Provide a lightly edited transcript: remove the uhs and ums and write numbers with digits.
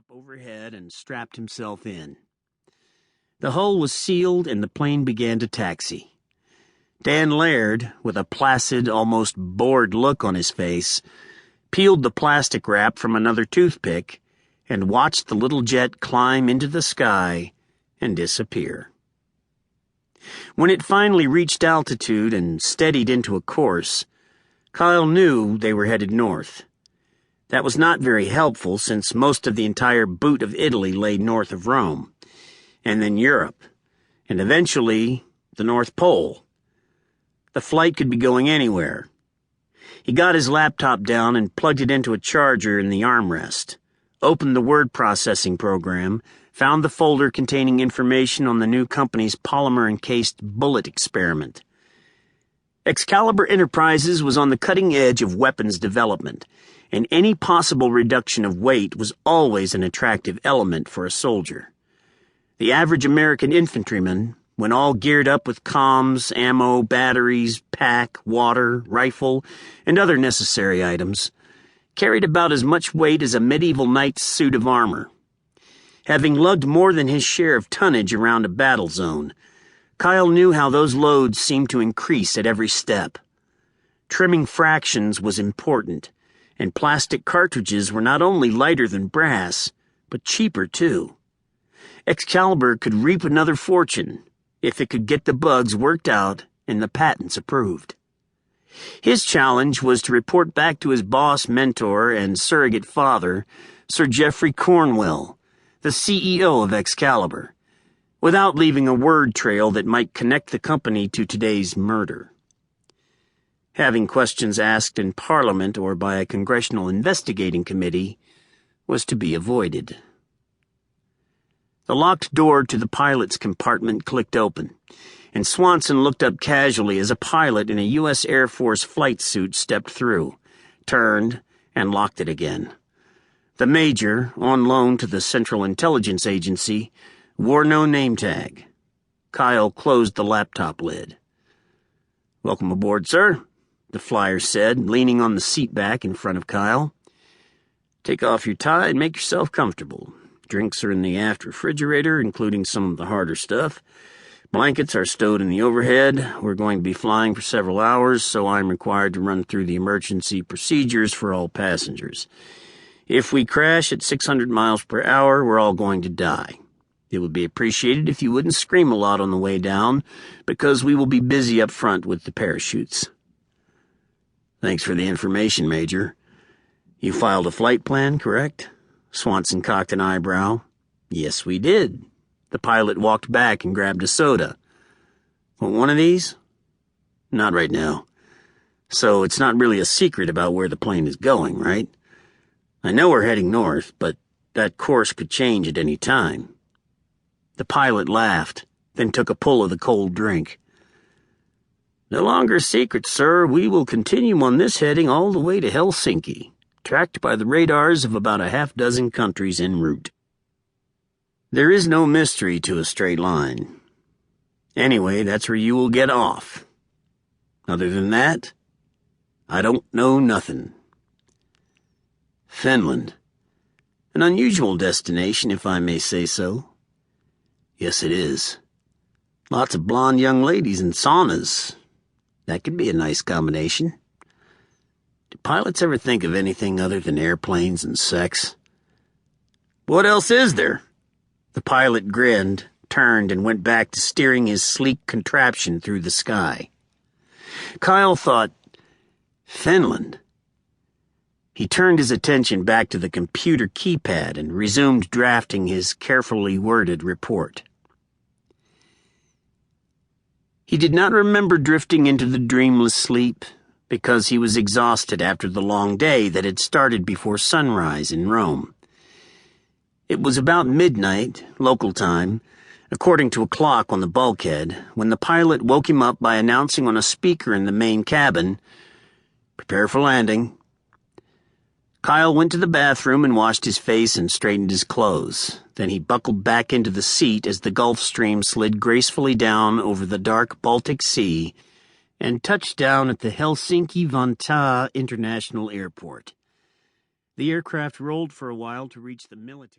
top overhead and strapped himself in. The hull was sealed and the plane began to taxi. Dan Laird, with a placid, almost bored look on his face, peeled the plastic wrap from another toothpick and watched the little jet climb into the sky and disappear. When it finally reached altitude and steadied into a course, Kyle knew they were headed north. That was not very helpful since most of the entire boot of Italy lay north of Rome, and then Europe, and eventually the North Pole. The flight could be going anywhere. He got his laptop down and plugged it into a charger in the armrest, opened the word processing program, found the folder containing information on the new company's polymer-encased bullet experiment. Excalibur Enterprises was on the cutting edge of weapons development, and any possible reduction of weight was always an attractive element for a soldier. The average American infantryman, when all geared up with comms, ammo, batteries, pack, water, rifle, and other necessary items, carried about as much weight as a medieval knight's suit of armor. Having lugged more than his share of tonnage around a battle zone, Kyle knew how those loads seemed to increase at every step. Trimming fractions was important, and plastic cartridges were not only lighter than brass, but cheaper too. Excalibur could reap another fortune if it could get the bugs worked out and the patents approved. His challenge was to report back to his boss, mentor, and surrogate father, Sir Geoffrey Cornwell, the CEO of Excalibur, without leaving a word trail that might connect the company to today's murder. Having questions asked in Parliament or by a congressional investigating committee was to be avoided. The locked door to the pilot's compartment clicked open, and Swanson looked up casually as a pilot in a U.S. Air Force flight suit stepped through, turned, and locked it again. The major, on loan to the Central Intelligence Agency, wore no name tag. Kyle closed the laptop lid. "Welcome aboard, sir," the flyer said, leaning on the seat back in front of Kyle. "Take off your tie and make yourself comfortable. Drinks are in the aft refrigerator, including some of the harder stuff. Blankets are stowed in the overhead. We're going to be flying for several hours, so I'm required to run through the emergency procedures for all passengers. If we crash at 600 miles per hour, we're all going to die. It would be appreciated if you wouldn't scream a lot on the way down, because we will be busy up front with the parachutes." "Thanks for the information, Major. You filed a flight plan, correct?" Swanson cocked an eyebrow. "Yes, we did." The pilot walked back and grabbed a soda. "Want one of these?" "Not right now. So it's not really a secret about where the plane is going, right? I know we're heading north, but that course could change at any time." The pilot laughed, then took a pull of the cold drink. "No longer a secret, sir. We will continue on this heading all the way to Helsinki, tracked by the radars of about a half-dozen countries en route. There is no mystery to a straight line. Anyway, that's where you will get off. Other than that, I don't know nothing." "Finland. An unusual destination, if I may say so." "Yes, it is. Lots of blonde young ladies and saunas. That could be a nice combination. Do pilots ever think of anything other than airplanes and sex?" "What else is there?" The pilot grinned, turned, and went back to steering his sleek contraption through the sky. Kyle thought, Finland. He turned his attention back to the computer keypad and resumed drafting his carefully worded report. He did not remember drifting into the dreamless sleep, because he was exhausted after the long day that had started before sunrise in Rome. It was about midnight, local time, according to a clock on the bulkhead, when the pilot woke him up by announcing on a speaker in the main cabin, "Prepare for landing." Kyle went to the bathroom and washed his face and straightened his clothes. Then he buckled back into the seat as the Gulf Stream slid gracefully down over the dark Baltic Sea and touched down at the Helsinki-Vantaa International Airport. The aircraft rolled for a while to reach the military